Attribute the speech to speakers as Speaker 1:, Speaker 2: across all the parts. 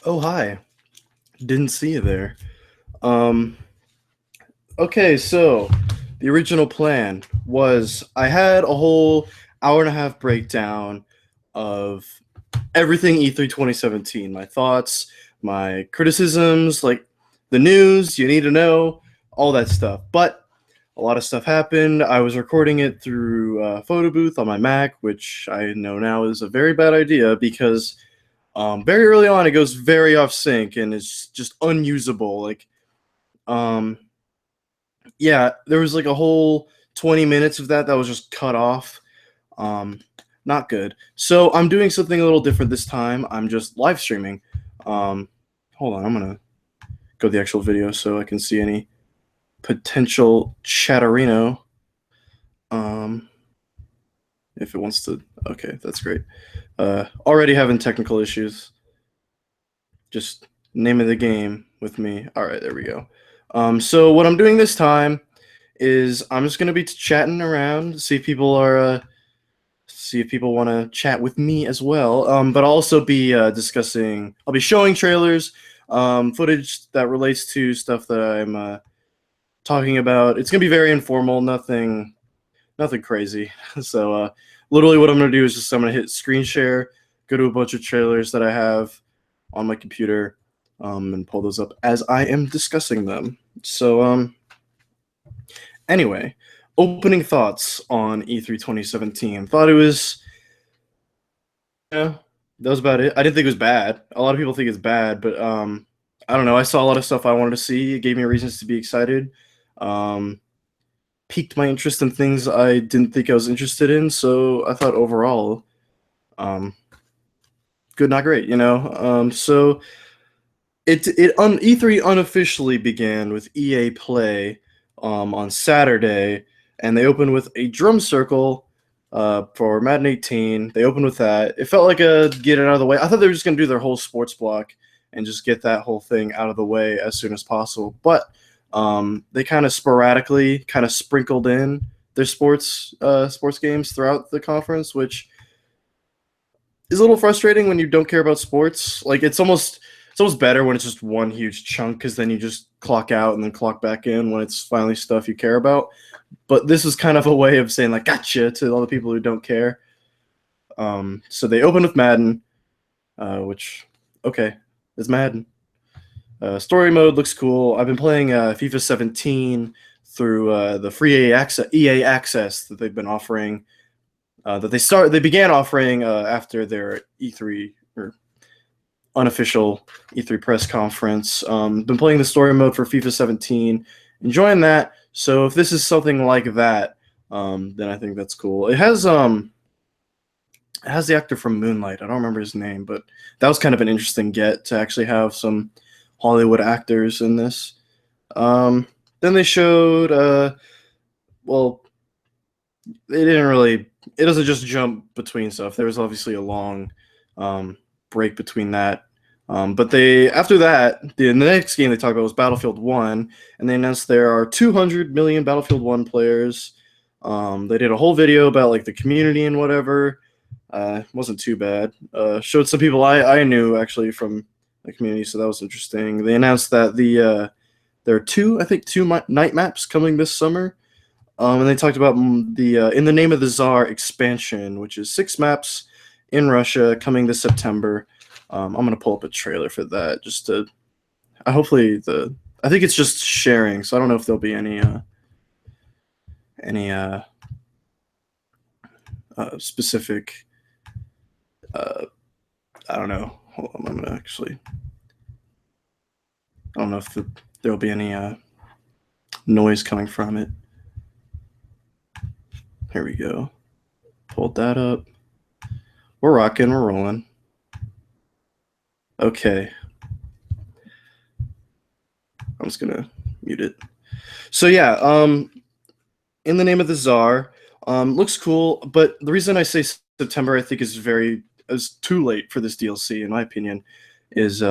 Speaker 1: Oh, hi. Didn't see you there. Um, okay, so the original plan was I had a whole hour and a half breakdown of everything E3 2017, my thoughts, my criticisms, like the news you need to know, all that stuff. But a lot of stuff happened. I was recording it through a photo booth on my Mac, which I know now is a very bad idea because very early on it goes very off sync and it's just unusable. Um, yeah, there was like a whole 20 minutes of that was just cut off. Um, Not good. So I'm doing something a little different this time. I'm just live streaming. Um, Hold on, I'm gonna go to the actual video so I can see any potential chatterino. Um, if it wants to. Okay, that's great. Already having technical issues. Just name of the game with me. All right, there we go. So what I'm doing this time is I'm just gonna be chatting around, see if people want to chat with me as well. But I'll also be discussing. I'll be showing trailers, footage that relates to stuff that I'm talking about. It's gonna be very informal, nothing crazy. So literally, what I'm gonna do is just I'm gonna hit screen share, go to a bunch of trailers that I have on my computer, and pull those up as I am discussing them. So anyway, opening thoughts on E3 2017. Thought it was, yeah, that was about it. I didn't think it was bad. A lot of people think it's bad, but I don't know. I saw a lot of stuff I wanted to see. It gave me reasons to be excited. Um, Piqued my interest in things I didn't think I was interested in. So I thought overall, um, good, not great. So it on E3 unofficially began with EA Play on Saturday, and they opened with a drum circle for Madden 18. They opened with that. It felt like a get it out of the way. I thought they were just gonna do their whole sports block and just get that whole thing out of the way as soon as possible. But they kind of sporadically kind of sprinkled in their sports games throughout the conference, which is a little frustrating when you don't care about sports. Like it's almost better when it's just one huge chunk because then you just clock out and then clock back in when it's finally stuff you care about. But this is kind of a way of saying like gotcha to all the people who don't care. So they open with Madden, which okay is Madden. Story mode looks cool. I've been playing FIFA 17 through the free EA access that they've been offering. They began offering after their E3 or unofficial E3 press conference. Been playing the story mode for FIFA 17, enjoying that. So if this is something like that, then I think that's cool. It has the actor from Moonlight. I don't remember his name, but that was kind of an interesting get to actually have some Hollywood actors in this. Um, then they showed, well, they didn't really. It doesn't just jump between stuff. There was obviously a long break between that. But they after that, the next game they talked about was Battlefield One, and they announced there are 200 million Battlefield One players. They did a whole video about like the community and whatever. Wasn't too bad. Showed some people I knew actually from the community, so that was interesting. They announced that there are two night maps coming this summer. And they talked about the In the Name of the Czar expansion, which is 6 maps in Russia coming this September. I'm gonna pull up a trailer for that. Just to, hopefully I think it's just sharing, so I don't know if there'll be any specific. I don't know. Hold on, I'm gonna actually. I don't know if there'll be any noise coming from it. Here we go. Pulled that up. We're rocking. We're rolling. Okay. I'm just gonna mute it. So yeah, In the Name of the Czar looks cool, but the reason I say September I think is too late for this DLC in my opinion is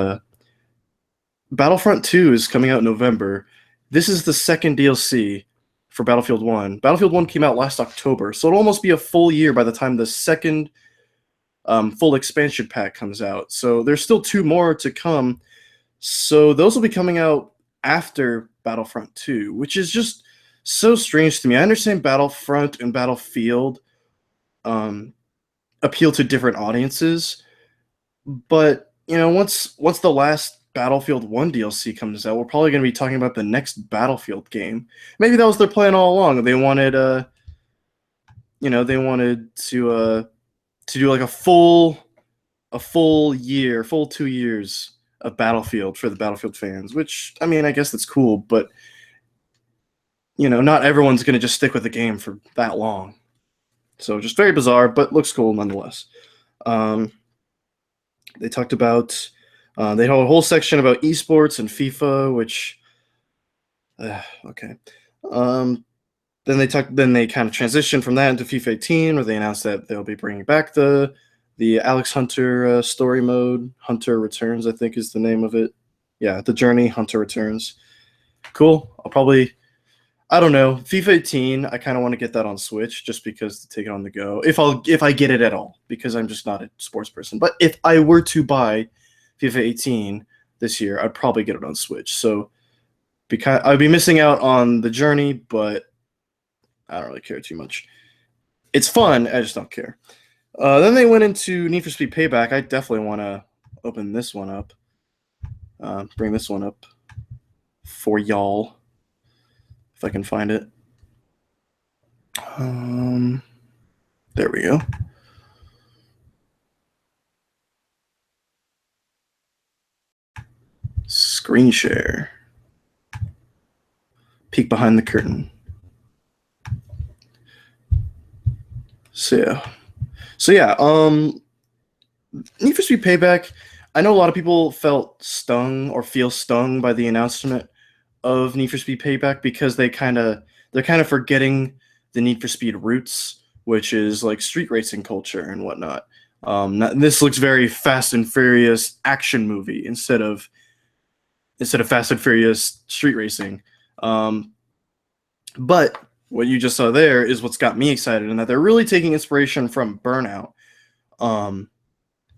Speaker 1: Battlefront 2 is coming out in November. This is the second DLC for Battlefield 1. Battlefield 1 came out last October, so it'll almost be a full year by the time the second full expansion pack comes out. So there's still 2 more to come. So those will be coming out after Battlefront 2, which is just so strange to me. I understand Battlefront and Battlefield appeal to different audiences, but once the last Battlefield 1 DLC comes out, we're probably going to be talking about the next Battlefield game. Maybe that was their plan all along. They wanted to do like a full 2 years of Battlefield for the Battlefield fans, which, I mean, I guess that's cool, but not everyone's going to just stick with the game for that long. So just very bizarre, but looks cool nonetheless. They talked about they had a whole section about esports and FIFA, which okay. Then they kind of transitioned from that into FIFA 18, where they announced that they'll be bringing back the Alex Hunter story mode. Hunter Returns, I think, is the name of it. Yeah, The Journey, Hunter Returns. Cool. I don't know. FIFA 18, I kind of want to get that on Switch just because to take it on the go. If I get it at all, because I'm just not a sports person. But if I were to buy FIFA 18 this year, I'd probably get it on Switch. So because I'd be missing out on The Journey, but I don't really care too much. It's fun. I just don't care. Then they went into Need for Speed Payback. I definitely want to open this one up. Bring this one up for y'all. If I can find it. There we go. Screen share. Peek behind the curtain. So yeah, Need for Speed Payback. I know a lot of people felt stung or feel stung by the announcement of Need for Speed Payback because they're kind of forgetting the Need for Speed roots, which is like street racing culture and whatnot. This looks very Fast and Furious action movie instead of Fast and Furious street racing. But what you just saw there is what's got me excited, and that they're really taking inspiration from Burnout.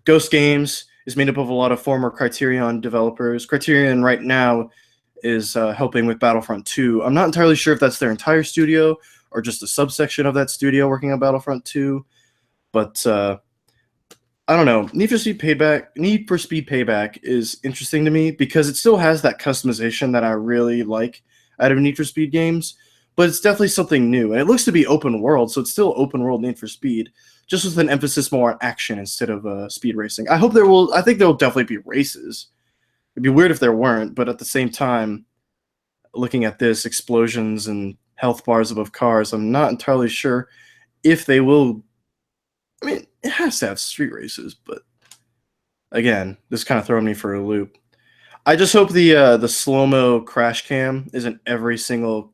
Speaker 1: Ghost Games is made up of a lot of former Criterion developers. Criterion right now is helping with Battlefront 2. I'm not entirely sure if that's their entire studio or just a subsection of that studio working on Battlefront 2. But I don't know. Need for Speed Payback is interesting to me because it still has that customization that I really like out of Need for Speed games. But it's definitely something new. And it looks to be open world, so it's still open world Need for Speed, just with an emphasis more on action instead of speed racing. I think there will definitely be races. It'd be weird if there weren't, but at the same time, looking at this, explosions and health bars above cars, I'm not entirely sure if they will. I mean, it has to have street races, but again, this kind of throwing me for a loop. I just hope the slow-mo crash cam isn't every single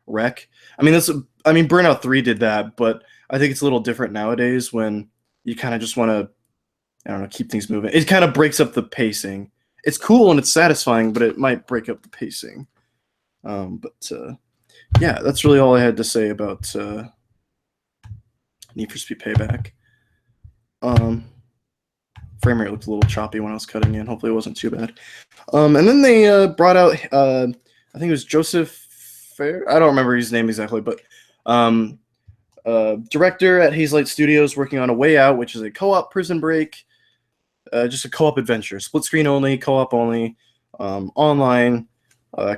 Speaker 1: wreck. I mean, Burnout 3 did that, but I think it's a little different nowadays when you kind of just want to, I don't know, keep things moving. It kind of breaks up the pacing. It's cool and it's satisfying, but it might break up the pacing. Yeah, that's really all I had to say about Need for Speed Payback. Frame rate looked a little choppy when I was cutting in. Hopefully it wasn't too bad. And then they brought out, I think it was Joseph Fair. I don't remember his name exactly, but director at Hazelight Studios working on A Way Out, which is a co-op Prison Break, just a co-op adventure, split screen only, co-op only, online,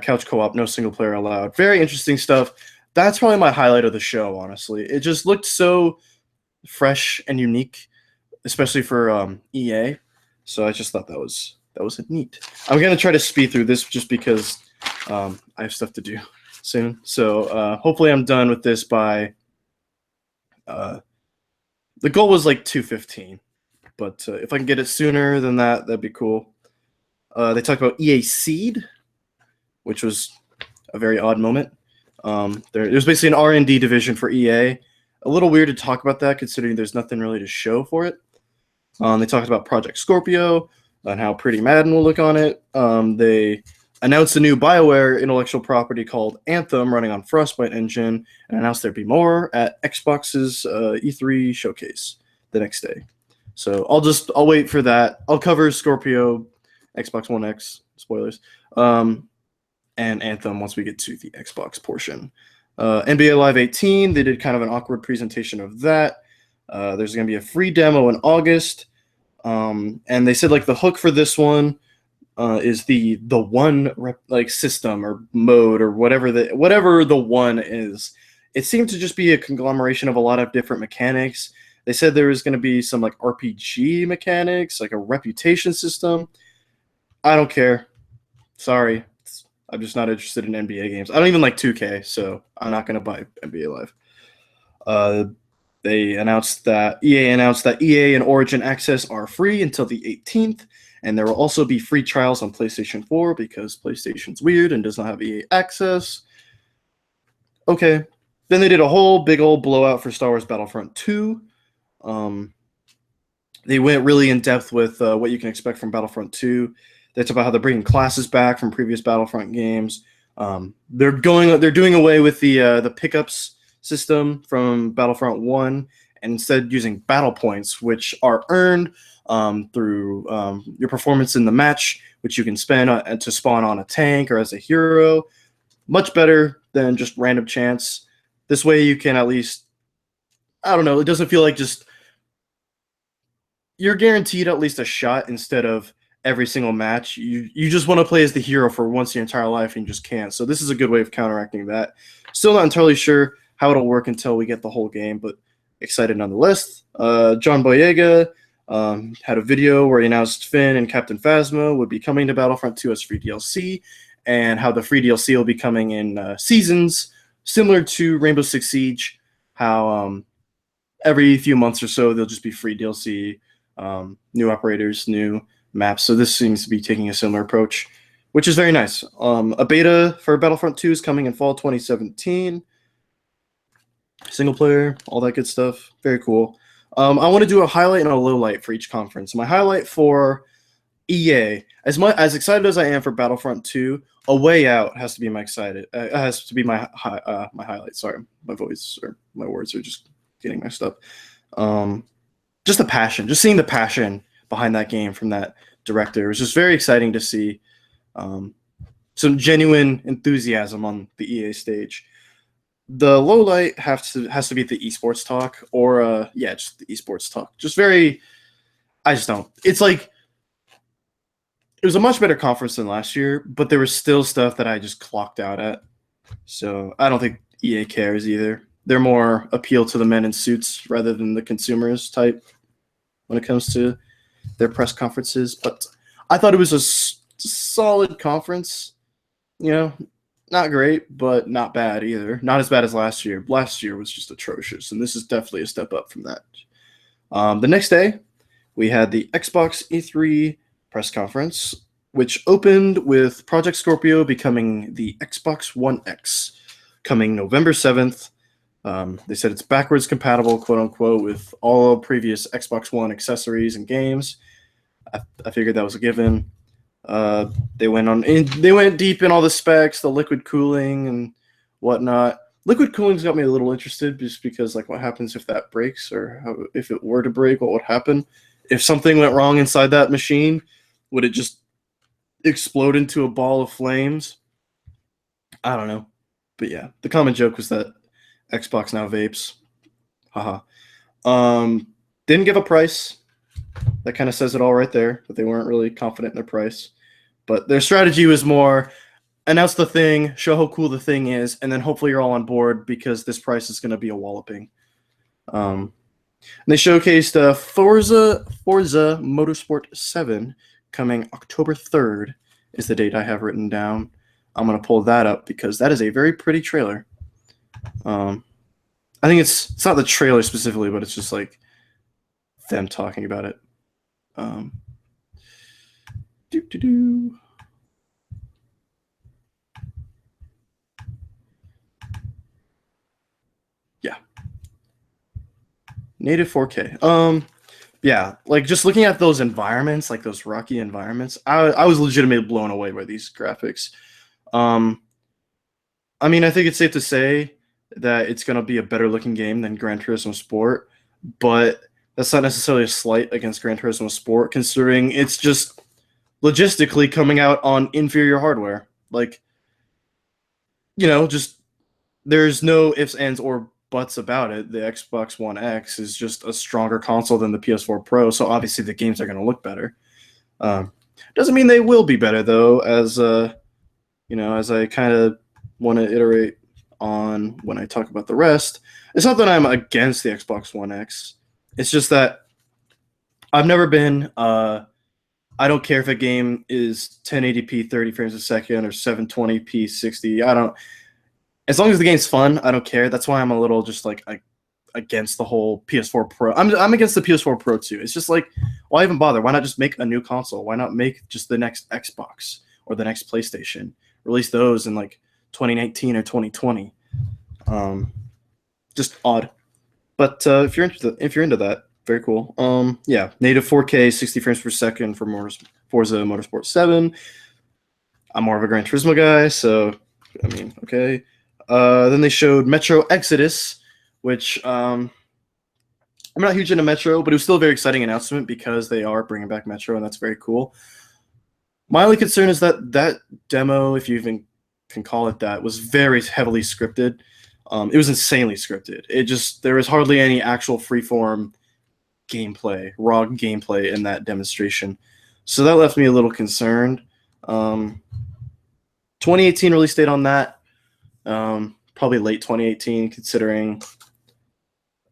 Speaker 1: couch co-op, no single player allowed. Very interesting stuff. That's probably my highlight of the show, honestly. It just looked so fresh and unique, especially for EA. So I just thought that was neat. I'm gonna try to speed through this just because I have stuff to do soon. So hopefully I'm done with this by the goal was like 2:15, but if I can get it sooner than that, that'd be cool. They talked about EA Seed, which was a very odd moment. There's basically an R&D division for EA. A little weird to talk about that considering there's nothing really to show for it. They talked about Project Scorpio and how pretty Madden will look on it. They announced a new BioWare intellectual property called Anthem running on Frostbite engine and announced there'd be more at Xbox's E3 showcase the next day. So I'll wait for that. I'll cover Scorpio, Xbox One X, spoilers, and Anthem once we get to the Xbox portion. NBA Live 18, they did kind of an awkward presentation of that. There's going to be a free demo in August, and they said like the hook for this one is the one system or mode or whatever the one is. It seemed to just be a conglomeration of a lot of different mechanics. They said there was going to be some like RPG mechanics, like a reputation system. I don't care. Sorry. I'm just not interested in NBA games. I don't even like 2K, so I'm not going to buy NBA Live. EA announced that EA and Origin Access are free until the 18th, and there will also be free trials on PlayStation 4 because PlayStation's weird and does not have EA Access. Okay. Then they did a whole big old blowout for Star Wars Battlefront 2. They went really in depth with what you can expect from Battlefront 2. They talked about how they're bringing classes back from previous Battlefront games. They're doing away with the pickups system from Battlefront 1 and instead using battle points, which are earned through your performance in the match, which you can spend to spawn on a tank or as a hero. Much better than just random chance. This way you can at least, I don't know, it doesn't feel like just you're guaranteed at least a shot instead of every single match. You just want to play as the hero for once your entire life and you just can't. So this is a good way of counteracting that. Still not entirely sure how it'll work until we get the whole game, but excited nonetheless. John Boyega had a video where he announced Finn and Captain Phasma would be coming to Battlefront 2 as free DLC, and how the free DLC will be coming in seasons, similar to Rainbow Six Siege, how every few months or so there'll just be free DLC, new operators, new maps. So this seems to be taking a similar approach, which is very nice. A beta for Battlefront 2 is coming in fall 2017. Single player, all that good stuff. Very cool. I want to do a highlight and a low light for each conference. My highlight for EA, as excited as I am for Battlefront 2, A Way Out has to be my my highlight. Sorry, my voice or my words are just getting messed up. Just the passion, just seeing the passion behind that game from that director. It was just very exciting to see some genuine enthusiasm on the EA stage. The low light has to be the esports talk, or just the esports talk. Just very, I just don't. It's like it was a much better conference than last year, but there was still stuff that I just clocked out at. So I don't think EA cares either. They're more appeal to the men in suits rather than the consumers type when it comes to their press conferences. But I thought it was a solid conference. You know, not great, but not bad either. Not as bad as last year. Last year was just atrocious, and this is definitely a step up from that. The next day, we had the Xbox E3 press conference, which opened with Project Scorpio becoming the Xbox One X, coming November 7th. They said it's backwards compatible, quote unquote, with all previous Xbox One accessories and games. I figured that was a given. They went deep in all the specs, the liquid cooling and whatnot. Liquid cooling's got me a little interested just because, like, what happens if that breaks, or if it were to break, what would happen? If something went wrong inside that machine, would it just explode into a ball of flames? I don't know. But yeah, the common joke was that Xbox now vapes. Haha. Didn't give a price. That kind of says it all right there, but they weren't really confident in their price. But their strategy was more announce the thing, show how cool the thing is, and then hopefully you're all on board because this price is going to be a walloping. And they showcased Forza Motorsport 7 coming October 3rd is the date I have written down. I'm going to pull that up because that is a very pretty trailer. I think it's not the trailer specifically, but it's just like them talking about it. Yeah. Native 4K. Yeah, like just looking at those environments, like those rocky environments, I was legitimately blown away by these graphics. I mean, I think it's safe to say that it's going to be a better looking game than Gran Turismo Sport, but That's not necessarily a slight against Gran Turismo Sport, considering it's just logistically coming out on inferior hardware. Like, just there's no ifs, ands, or buts about it. The Xbox One X is just a stronger console than the PS4 Pro, so obviously the games are going to look better. Doesn't mean they will be better though, as as I kind of want to iterate on when I talk about the rest. It's not that I'm against the Xbox One X. It's just that I've never been. I don't care if a game is 1080p 30 frames a second or 720p 60. I don't. As long as the game's fun, I don't care. That's why I'm a little just like against the whole PS4 Pro. I'm against the PS4 Pro too. It's just like, why even bother? Why not just make a new console? Why not make just the next Xbox or the next PlayStation? Release those in like 2019 or 2020. Just odd. But if you're into that, very cool. Yeah, native 4K 60 frames per second for Forza Motorsport 7. I'm more of a Gran Turismo guy, so I mean, okay. Then they showed Metro Exodus, which I'm not huge into Metro, but it was still a very exciting announcement because they are bringing back Metro, and that's very cool. My only concern is that demo, if you even can call it that, was very heavily scripted. It was insanely scripted. There was hardly any actual freeform gameplay, raw gameplay in that demonstration. So that left me a little concerned. 2018 release date on that. Probably late 2018, considering.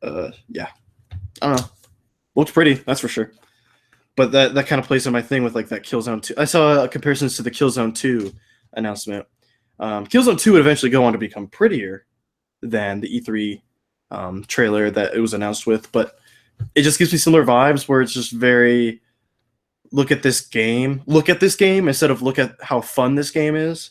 Speaker 1: Yeah, I don't know. Looks pretty, that's for sure. But that kind of plays in my thing with like that Killzone 2. I saw comparisons to the Killzone 2 announcement. Killzone 2 would eventually go on to become prettier than the E3 trailer that it was announced with, but it just gives me similar vibes where it's just very look at this game instead of look at how fun this game is.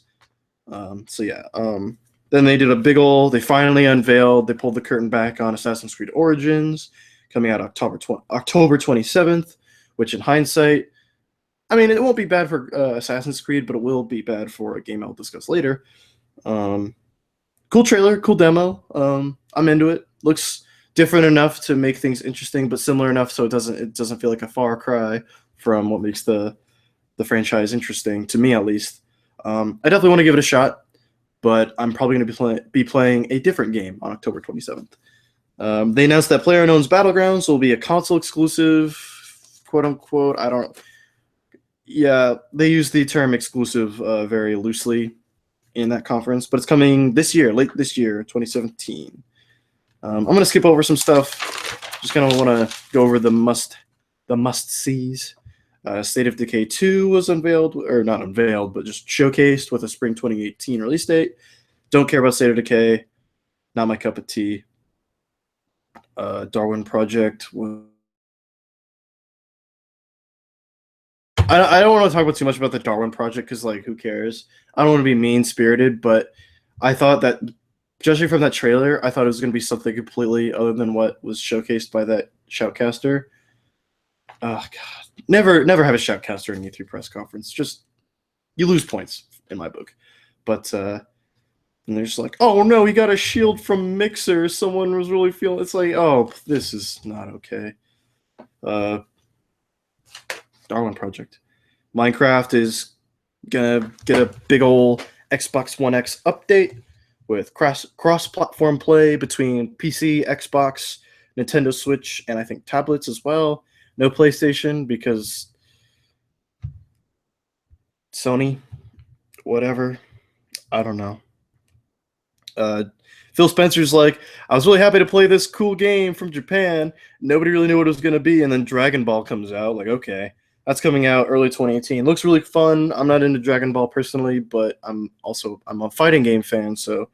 Speaker 1: So yeah. Then they did they finally unveiled, they pulled the curtain back on Assassin's Creed Origins, coming out October 27th, which in hindsight, I mean, it won't be bad for Assassin's Creed, but it will be bad for a game I'll discuss later. Cool trailer, cool demo. I'm into it. Looks different enough to make things interesting, but similar enough so it doesn't feel like a far cry from what makes the franchise interesting, to me at least. I definitely want to give it a shot, but I'm probably going to be playing a different game on October 27th. They announced that PlayerUnknown's Battlegrounds will be a console exclusive, quote unquote. Yeah, they use the term exclusive very loosely in that conference, but it's coming this year, late this year, 2017. I'm going to skip over some stuff. Just kind of want to go over the must-sees. State of Decay 2 was unveiled, or not unveiled, but just showcased with a spring 2018 release date. Don't care about State of Decay. Not my cup of tea. Darwin Project. I don't want to talk about too much about the Darwin Project because, like, who cares? I don't want to be mean-spirited, but I thought that, judging from that trailer, I thought it was going to be something completely other than what was showcased by that shoutcaster. Oh, God. Never have a shoutcaster in E3 press conference. Just, you lose points, in my book. But, and they're just like, oh, no, he got a shield from Mixer. Someone was really feeling... It's like, oh, this is not okay. Darwin Project. Minecraft is gonna get a big old Xbox One X update with cross-platform play between PC, Xbox, Nintendo Switch, and I think tablets as well. No PlayStation because Sony, whatever. I don't know. Phil Spencer's like, I was really happy to play this cool game from Japan. Nobody really knew what it was going to be, and then Dragon Ball comes out. Like, okay. That's coming out early 2018. Looks really fun. I'm not into Dragon Ball personally, but I'm a fighting game fan, so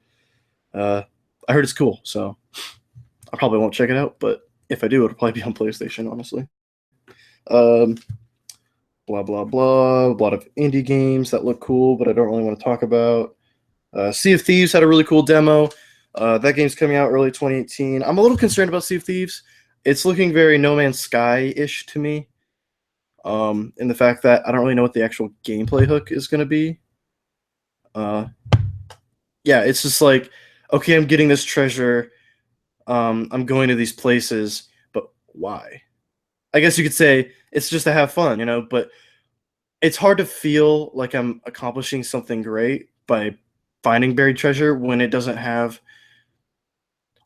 Speaker 1: I heard it's cool. So I probably won't check it out, but if I do, it'll probably be on PlayStation, honestly. Blah blah blah. A lot of indie games that look cool, but I don't really want to talk about. Sea of Thieves had a really cool demo. That game's coming out early 2018. I'm a little concerned about Sea of Thieves. It's looking very No Man's Sky-ish to me. In the fact that I don't really know what the actual gameplay hook is going to be. Yeah, it's just like, okay, I'm getting this treasure. I'm going to these places, but why? I guess you could say it's just to have fun, but it's hard to feel like I'm accomplishing something great by finding buried treasure when it doesn't have.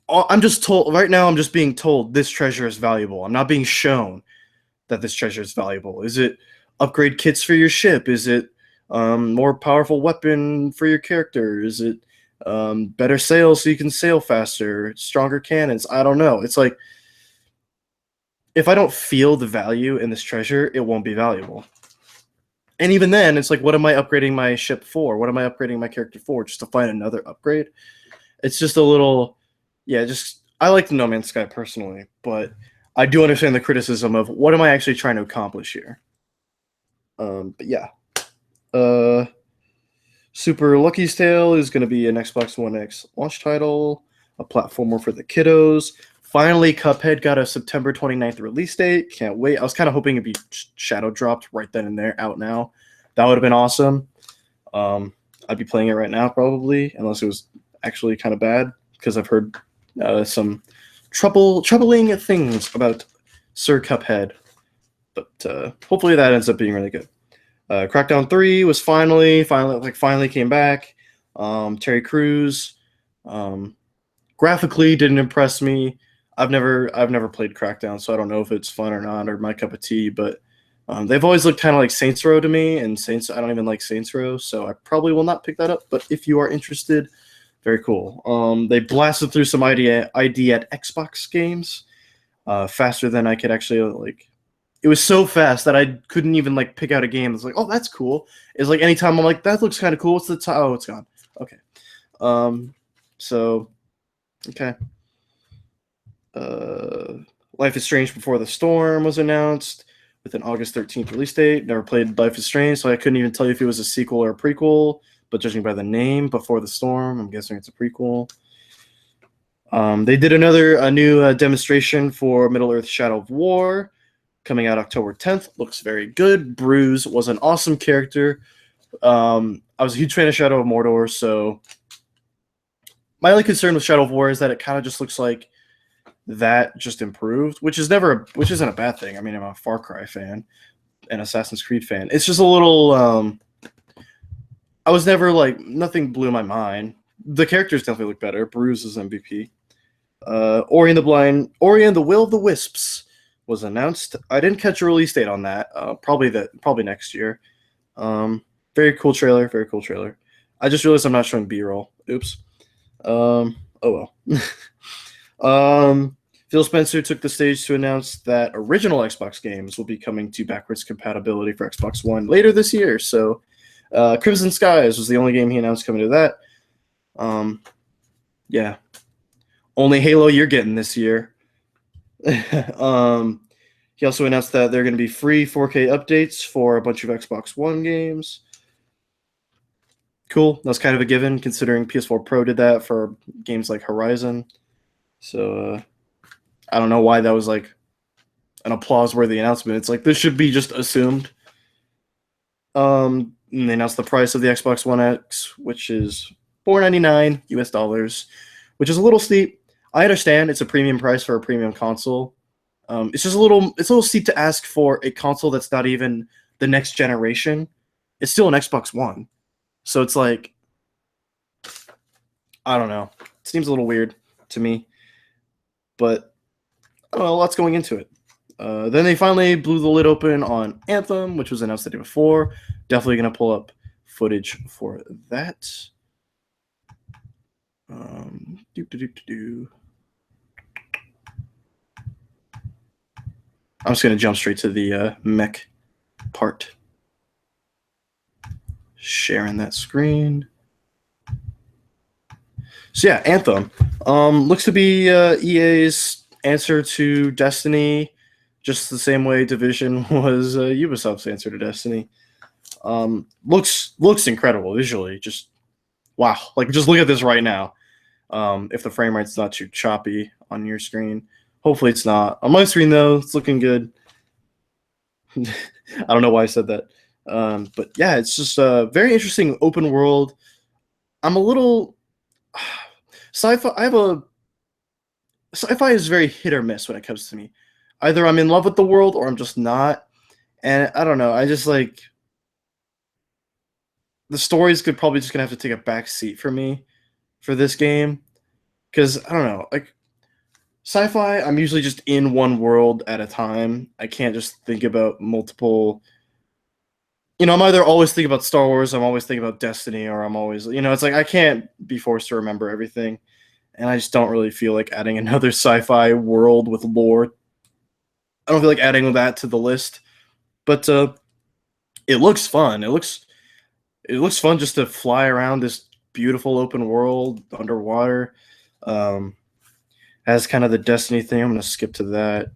Speaker 1: I'm just told right now. I'm just being told this treasure is valuable. I'm not being shown that this treasure is valuable. Is it upgrade kits for your ship? Is it more powerful weapon for your character? Is it better sails so you can sail faster? Stronger cannons? I don't know. It's like if I don't feel the value in this treasure, it won't be valuable. And even then, it's like, what am I upgrading my ship for? What am I upgrading my character for? Just to find another upgrade? It's just a little, yeah. Just I like the No Man's Sky personally, but I do understand the criticism of what am I actually trying to accomplish here. But yeah, uh, Super Lucky's Tale is going to be an Xbox One X launch title, a platformer for the kiddos. Finally, Cuphead got a September 29th release date. Can't wait. I was kind of hoping it'd be shadow dropped right then and there, out now. That would have been awesome. I'd be playing it right now probably, unless it was actually kind of bad, because I've heard some troubling things about Sir Cuphead. But hopefully that ends up being really good. Crackdown 3 was finally came back. Terry Crews graphically didn't impress me. I've never played Crackdown, so I don't know if it's fun or not or my cup of tea. But they've always looked kind of like Saints Row to me, and I don't even like Saints Row, so I probably will not pick that up. But if you are interested, very cool. They blasted through some ID at Xbox games faster than I could actually like. It was so fast that I couldn't even like pick out a game. It's like, oh, that's cool. It's like anytime I'm like, that looks kind of cool. What's the time? Oh, it's gone. Okay. So, okay. Life is Strange Before the Storm was announced with an August 13th release date. Never played Life is Strange, so I couldn't even tell you if it was a sequel or a prequel. But judging by the name, Before the Storm, I'm guessing it's a prequel. They did a new demonstration for Middle-earth: Shadow of War, coming out October 10th. Looks very good. Bruce was an awesome character. I was a huge fan of Shadow of Mordor, so my only concern with Shadow of War is that it kind of just looks like that just improved, which isn't a bad thing. I mean, I'm a Far Cry fan, an Assassin's Creed fan. It's just a little. I was never like, nothing blew my mind. The characters definitely look better. Bruce is MVP. Ori and the Will of the Wisps was announced. I didn't catch a release date on that. Probably next year. Very cool trailer. Very cool trailer. I just realized I'm not showing B-roll. Oops. Oh well. Phil Spencer took the stage to announce that original Xbox games will be coming to backwards compatibility for Xbox One later this year. So, Crimson Skies was the only game he announced coming to that. Yeah. Only Halo you're getting this year. He also announced that there are going to be free 4K updates for a bunch of Xbox One games. Cool. That's kind of a given, considering PS4 Pro did that for games like Horizon. So I don't know why that was like an applause-worthy announcement. It's like this should be just assumed. And they announced the price of the Xbox One X, which is $499 US, which is a little steep. I understand it's a premium price for a premium console. It's just a little steep to ask for a console that's not even the next generation. It's still an Xbox One, so it's like, I don't know. It seems a little weird to me, but I don't know. Lots going into it. Then they finally blew the lid open on Anthem, which was announced the day before. Definitely gonna pull up footage for that. I'm just going to jump straight to the mech part. Sharing that screen. So yeah, Anthem. Looks to be EA's answer to Destiny, just the same way Division was Ubisoft's answer to Destiny. Looks incredible visually. Just wow. Like, just look at this right now. If the frame rate's not too choppy on your screen. Hopefully it's not. On my screen, though, it's looking good. I don't know why I said that. But yeah, it's just a very interesting open world. I'm a little sci-fi. Sci-fi is very hit or miss when it comes to me. either I'm in love with the world or I'm just not. And I don't know. I just like the stories could probably just gonna have to take a back seat for me for this game because I don't know. Like sci-fi, I'm usually just in one world at a time. I can't just think about multiple. I'm either always thinking about Star Wars, I'm always thinking about Destiny, or I'm always, it's like I can't be forced to remember everything, and I just don't really feel like adding another sci-fi world with lore. I don't feel like adding that to the list, but it looks fun. It looks fun just to fly around this beautiful open world underwater. Has kind of the Destiny thing. I'm gonna skip to that.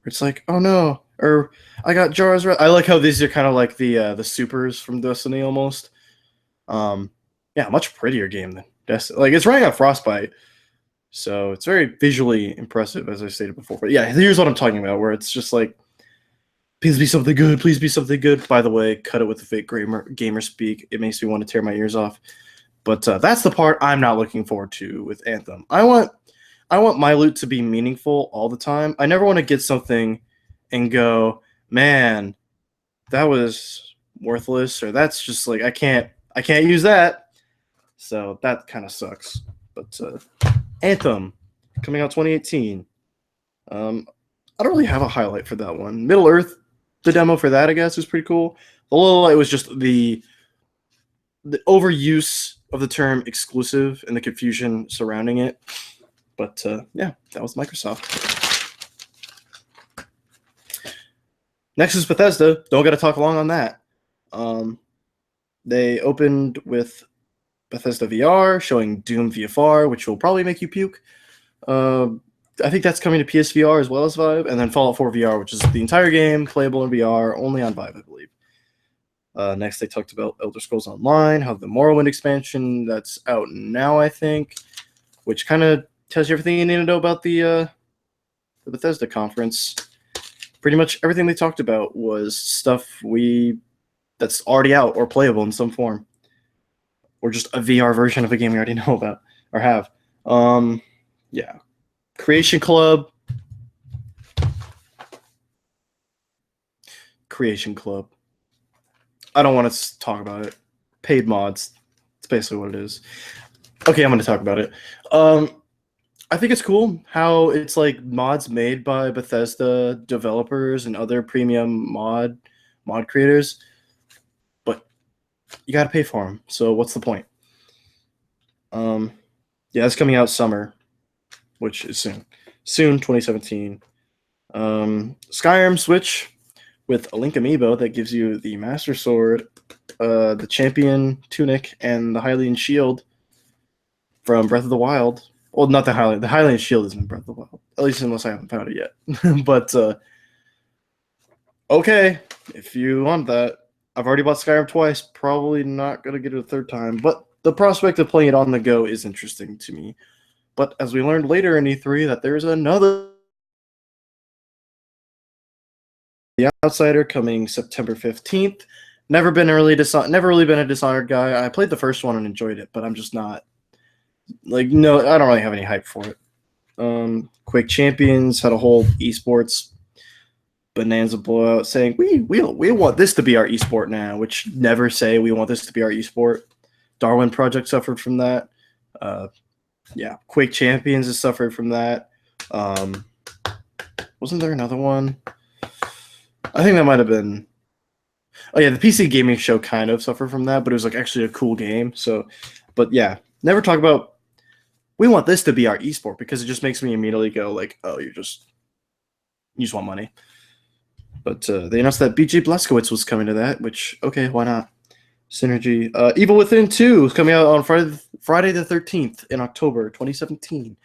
Speaker 1: It's like, oh no, or I got Jara's. I like how these are kind of like the supers from Destiny almost. Yeah, much prettier game than Destiny. Like it's running on Frostbite, so it's very visually impressive, as I stated before. But yeah, here's what I'm talking about, where it's just like, please be something good, please be something good. By the way, cut it with the fake gamer speak. It makes me want to tear my ears off. But that's the part I'm not looking forward to with Anthem. I want my loot to be meaningful all the time. I never want to get something and go, man, that was worthless, or that's just like I can't use that. So that kind of sucks. But Anthem coming out 2018. I don't really have a highlight for that one. Middle Earth, the demo for that I guess was pretty cool. The little light was just the overuse of the term exclusive and the confusion surrounding it. But yeah, that was Microsoft. Next is Bethesda. Don't got to talk long on that. They opened with Bethesda VR, showing Doom VFR, which will probably make you puke. I think that's coming to PSVR as well as Vive, and then Fallout 4 VR, which is the entire game playable in VR, only on Vive, I believe. Next, they talked about Elder Scrolls Online, how the Morrowind expansion that's out now, I think, which kind of tells you everything you need to know about the Bethesda conference. Pretty much everything they talked about was stuff that's already out or playable in some form, or just a VR version of a game we already know about or have. Yeah, Creation Club. I don't want to talk about it. Paid mods. It's basically what it is. Okay, I'm going to talk about it. I think it's cool how it's like mods made by Bethesda developers and other premium mod creators, but you got to pay for them. So what's the point? Yeah, it's coming out summer, which is soon. Soon, 2017. Skyrim Switch with a Link amiibo that gives you the Master Sword, the Champion Tunic, and the Hylian Shield from Breath of the Wild. Well, not the Hylian. The Hylian Shield isn't in Breath of the Wild, at least unless I haven't found it yet. But okay, if you want that. I've already bought Skyrim twice. Probably not going to get it a third time. But the prospect of playing it on the go is interesting to me. But as we learned later in E3, that there's another The Outsider coming September 15th. Never really been a Dishonored guy. I played the first one and enjoyed it, but I'm just not no, I don't really have any hype for it. Quake Champions had a whole esports bonanza blowout saying we want this to be our esport now, which never say we want this to be our esport. Darwin Project suffered from that. Yeah, Quake Champions has suffered from that. Wasn't there another one? I think that might have been. Oh yeah, the PC gaming show kind of suffered from that, but it was like actually a cool game. So, but yeah, never talk about. We want this to be our esport because it just makes me immediately go like, oh, you just want money. But they announced that BJ Blazkowicz was coming to that, which okay, why not? Synergy. Evil Within 2 is coming out on Friday the 13th in October 2017.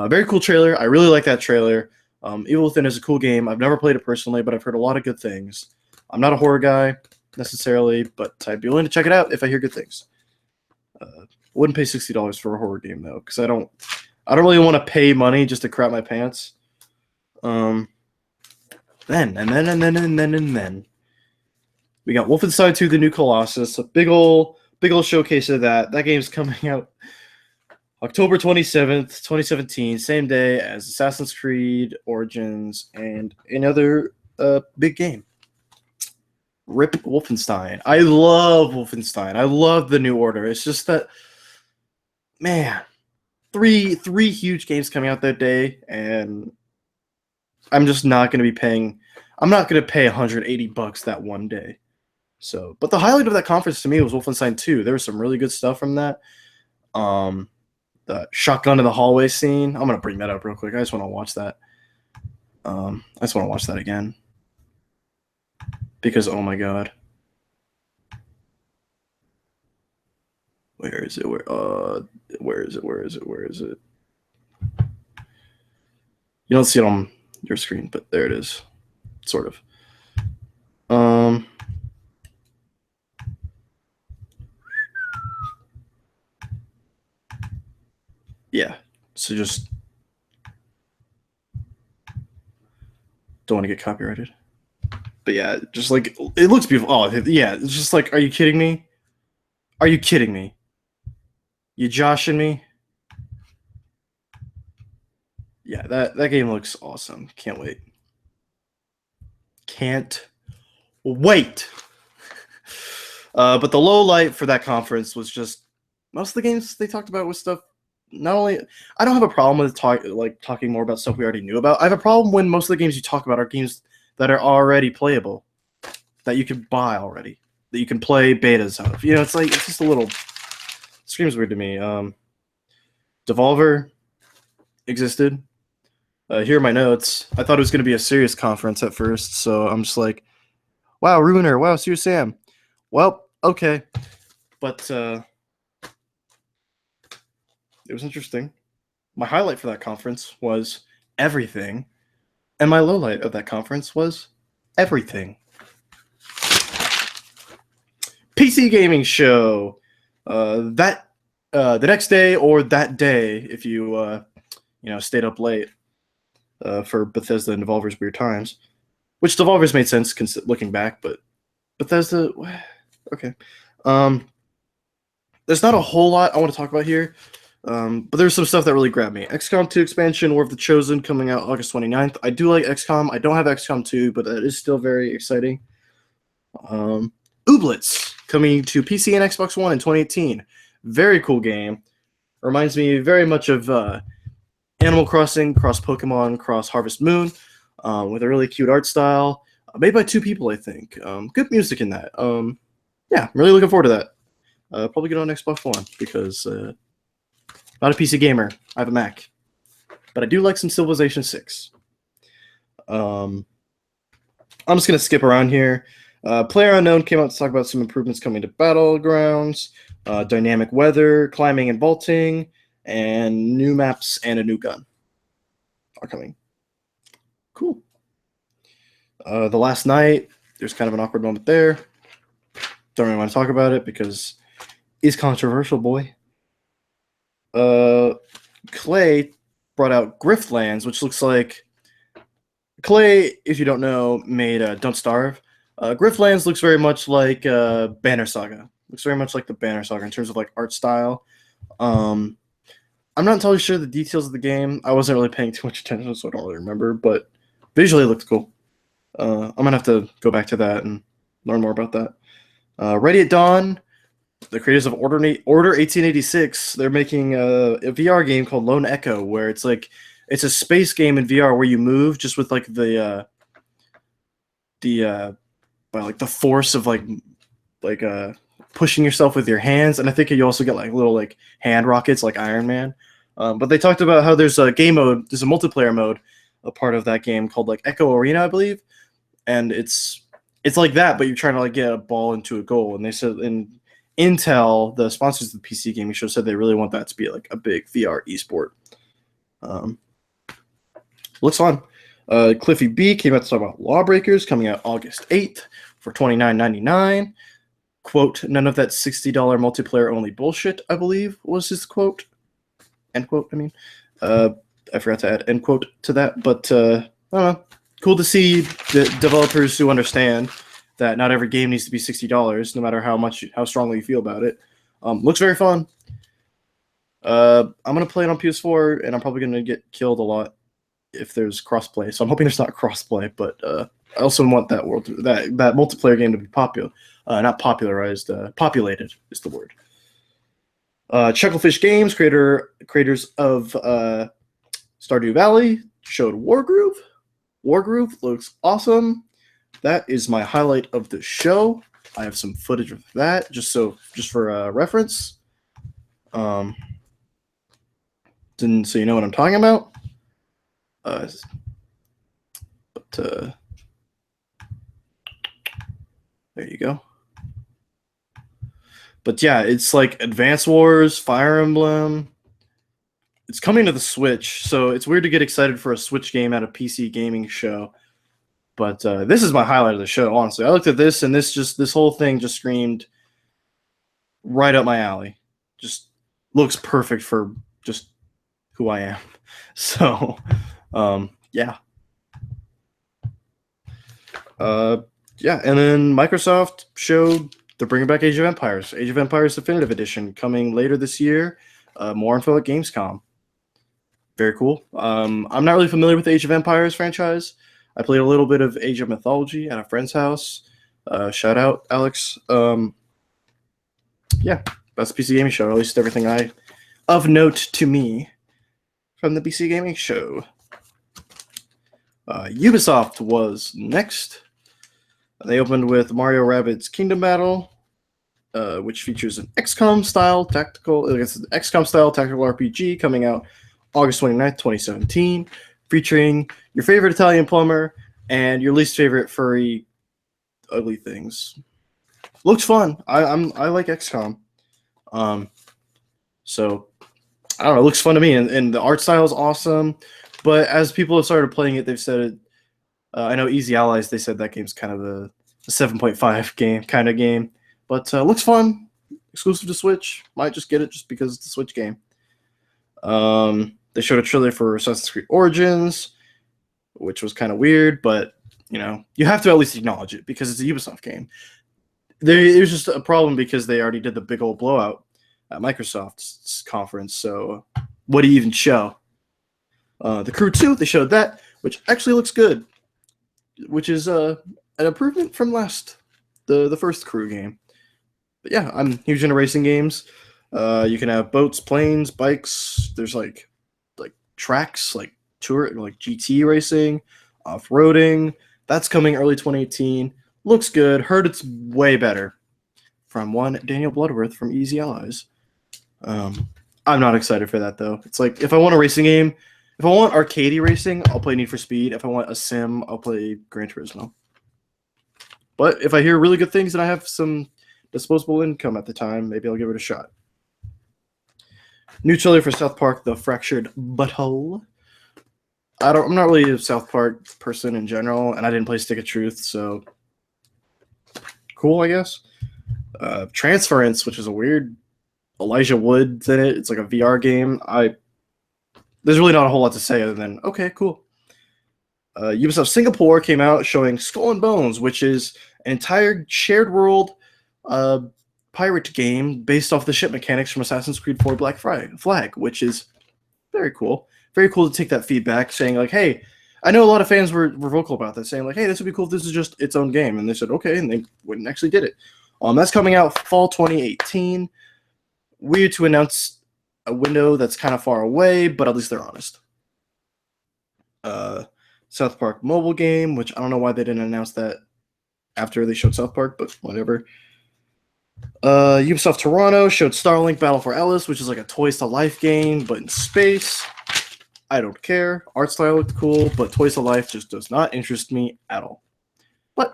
Speaker 1: Very cool trailer. I really like that trailer. Evil Within is a cool game. I've never played it personally, but I've heard a lot of good things. I'm not a horror guy necessarily, but I'd be willing to check it out if I hear good things. Wouldn't pay $60 for a horror game though, because I don't really want to pay money just to crap my pants. Then we got Wolfenstein 2: The New Colossus, a big old showcase of that. That game's coming out October 27th, 2017, same day as Assassin's Creed Origins and another big game. RIP Wolfenstein. I love Wolfenstein. I love the New Order. It's just that, man, three huge games coming out that day, and I'm just not going to be paying. I'm not going to pay $180 that one day. So, but the highlight of that conference to me was Wolfenstein 2. There was some really good stuff from that. The shotgun in the hallway scene. I'm gonna bring that up real quick. I just want to watch that. I just want to watch that again because oh my god, where is it? Where is it? You don't see it on your screen, but there it is, sort of. Yeah. So just don't want to get copyrighted. But yeah, just like it looks beautiful. Oh yeah, it's just like, are you kidding me? Are you kidding me? You joshing me? Yeah, that game looks awesome. Can't wait. Can't wait. But the low light for that conference was just most of the games they talked about was stuff. Not only I don't have a problem with talking more about stuff we already knew about. I have a problem when most of the games you talk about are games that are already playable, that you can buy already, that you can play betas of. You know, it's just a little screams weird to me. Devolver existed. Here are my notes. I thought it was going to be a serious conference at first, so I'm just like, wow, Ruiner, wow, Serious Sam. Well, okay, but it was interesting. My highlight for that conference was everything, and my low light of that conference was everything. PC gaming show. The next day or that day, if you stayed up late for Bethesda and Devolver's Weird Times, which Devolver's made sense looking back, but Bethesda, okay. There's not a whole lot I want to talk about here. But there's some stuff that really grabbed me. XCOM 2 expansion, War of the Chosen, coming out August 29th. I do like XCOM. I don't have XCOM 2, but that is still very exciting. Ooblets, coming to PC and Xbox One in 2018. Very cool game. Reminds me very much of Animal Crossing, cross Pokemon, cross Harvest Moon, with a really cute art style. Made by two people, I think. Good music in that. Yeah, I'm really looking forward to that. Probably get on Xbox One because... not a PC gamer. I have a Mac. But I do like some Civilization 6. I'm just going to skip around here. PlayerUnknown came out to talk about some improvements coming to Battlegrounds, dynamic weather, climbing and vaulting, and new maps and a new gun are coming. Cool. The Last Night, there's kind of an awkward moment there. Don't really want to talk about it because it's controversial, boy. Clay brought out Griftlands, which looks like Clay, if you don't know, made Don't Starve. Griftlands looks very much like Banner Saga. Looks very much like the Banner Saga in terms of like art style. I'm not entirely sure the details of the game. I wasn't really paying too much attention, so I don't really remember. But visually, it looked cool. I'm gonna have to go back to that and learn more about that. Ready at Dawn. The creators of Order 1886, they're making a VR game called Lone Echo, where it's a space game in VR where you move just with like by like the force of pushing yourself with your hands, and I think you also get like little like hand rockets like Iron Man. But they talked about how there's a game mode, there's a multiplayer mode, a part of that game called like Echo Arena, I believe, and it's like that, but you're trying to like get a ball into a goal, and they said in Intel, the sponsors of the PC gaming show, said they really want that to be like a big VR esport. Looks fun. Cliffy B came out to talk about Lawbreakers, coming out August 8th for $29.99. Quote, none of that $60 multiplayer only bullshit, I believe was his quote. End quote, I mean. I forgot to add end quote to that, but I don't know. Cool to see the developers who understand that not every game needs to be $60, no matter how strongly you feel about it. Looks very fun. I'm gonna play it on PS4, and I'm probably gonna get killed a lot if there's crossplay. So I'm hoping there's not crossplay, but I also want that that multiplayer game to be popular, not popularized, populated is the word. Chucklefish Games, creators of Stardew Valley, showed Wargroove. Wargroove looks awesome. That is my highlight of the show. I have some footage of that, just for reference. So you know what I'm talking about. There you go. But yeah, it's like Advance Wars, Fire Emblem. It's coming to the Switch, so it's weird to get excited for a Switch game at a PC gaming show. But this is my highlight of the show, honestly. I looked at this, and this whole thing just screamed right up my alley. Just looks perfect for just who I am. So, yeah. Yeah, and then Microsoft showed they're bringing back Age of Empires. Age of Empires Definitive Edition coming later this year. More info at Gamescom. Very cool. I'm not really familiar with the Age of Empires franchise. I played a little bit of Age of Mythology at a friend's house. Shout out, Alex. Yeah, best PC gaming show. At least everything of note to me from the PC gaming show. Ubisoft was next. They opened with Mario Rabbids Kingdom Battle, which features an XCOM style tactical RPG coming out August 29th, 2017, featuring your favorite Italian plumber and your least favorite furry ugly things. Looks fun. I like XCOM. So I don't know, it looks fun to me, and the art style is awesome. But as people have started playing it, they've said it. I know Easy Allies, they said that game's kind of a 7.5 game, but looks fun. Exclusive to Switch. Might just get it just because it's a Switch game. They showed a trailer for Assassin's Creed Origins, which was kind of weird, but you have to at least acknowledge it because it's a Ubisoft game. It was just a problem because they already did the big old blowout at Microsoft's conference. So what do you even show? The Crew 2, they showed that, which actually looks good, which is an improvement from the first Crew game. But yeah, I'm huge into racing games. You can have boats, planes, bikes. There's like tracks, like tour, like GT racing, off-roading. That's coming early 2018. Looks good. Heard it's way better. From one Daniel Bloodworth from Easy Allies. I'm not excited for that though. It's like if I want a racing game, if I want arcadey racing, I'll play Need for Speed. If I want a sim, I'll play Gran Turismo. But if I hear really good things and I have some disposable income at the time, maybe I'll give it a shot. New trailer for South Park: The Fractured Butthole. I'm not really a South Park person in general, and I didn't play Stick of Truth, so cool, I guess. Transference, which is a weird Elijah Wood's in it. It's like a VR game. There's really not a whole lot to say other than okay, cool. Ubisoft Singapore came out showing Skull and Bones, which is an entire shared world pirate game based off the ship mechanics from Assassin's Creed 4 Black Flag, which is very cool. Very cool to take that feedback, saying like, hey, I know a lot of fans were vocal about this, saying like, hey, this would be cool if this is just its own game. And they said, okay, and they went and actually did it. That's coming out fall 2018. Weird to announce a window that's kind of far away, but at least they're honest. South Park mobile game, which I don't know why they didn't announce that after they showed South Park, but whatever. Ubisoft Toronto showed Starlink Battle for Alice, which is like a Toys to Life game, but in space. I don't care. Art style looked cool, but Toys to Life just does not interest me at all. But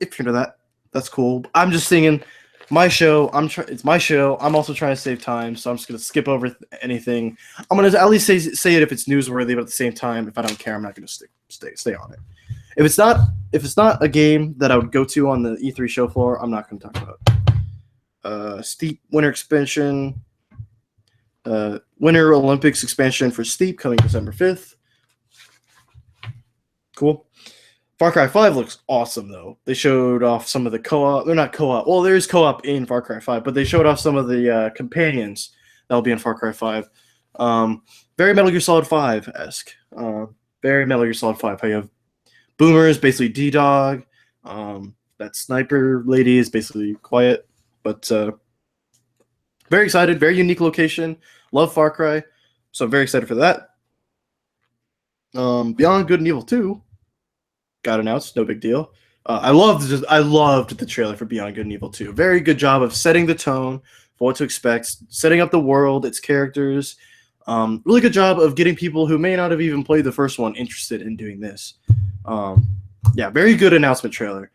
Speaker 1: if you're into that, that's cool. I'm just singing my show. It's my show. I'm also trying to save time, so I'm just gonna skip over anything. I'm gonna at least say it if it's newsworthy, but at the same time, if I don't care, I'm not gonna stay on it. If it's not a game that I would go to on the E3 show floor, I'm not gonna talk about it. Steep Winter Expansion. Winter Olympics expansion for Steep coming December 5th. Cool. Far Cry 5 looks awesome, though. They showed off some of the co-op. They're not co-op. Well, there is co-op in Far Cry 5, but they showed off some of the companions that'll be in Far Cry 5. Very Metal Gear Solid 5 esque. Very Metal Gear Solid 5. How you have boomers, basically D-Dog. That sniper lady is basically quiet, but very excited. Very unique location. Love Far Cry, so I'm very excited for that. Beyond Good and Evil 2 got announced. No big deal. I loved the trailer for Beyond Good and Evil 2. Very good job of setting the tone for what to expect, setting up the world, its characters. Really good job of getting people who may not have even played the first one interested in doing this. Yeah, very good announcement trailer.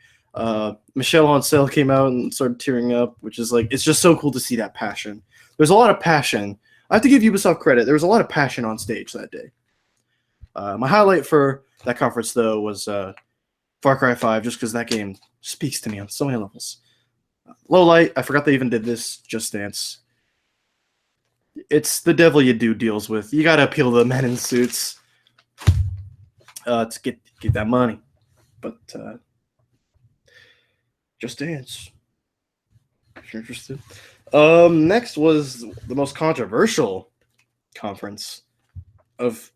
Speaker 1: Michelle Ancel came out and started tearing up, which is like, it's just so cool to see that passion. There's a lot of passion. I have to give Ubisoft credit. There was a lot of passion on stage that day. My highlight for that conference, though, was Far Cry 5, just because that game speaks to me on so many levels. Low light, I forgot they even did this, Just Dance. It's the devil you do deals with. You gotta appeal to the men in suits to get that money. But Just Dance. If you're interested. Next was the most controversial conference of,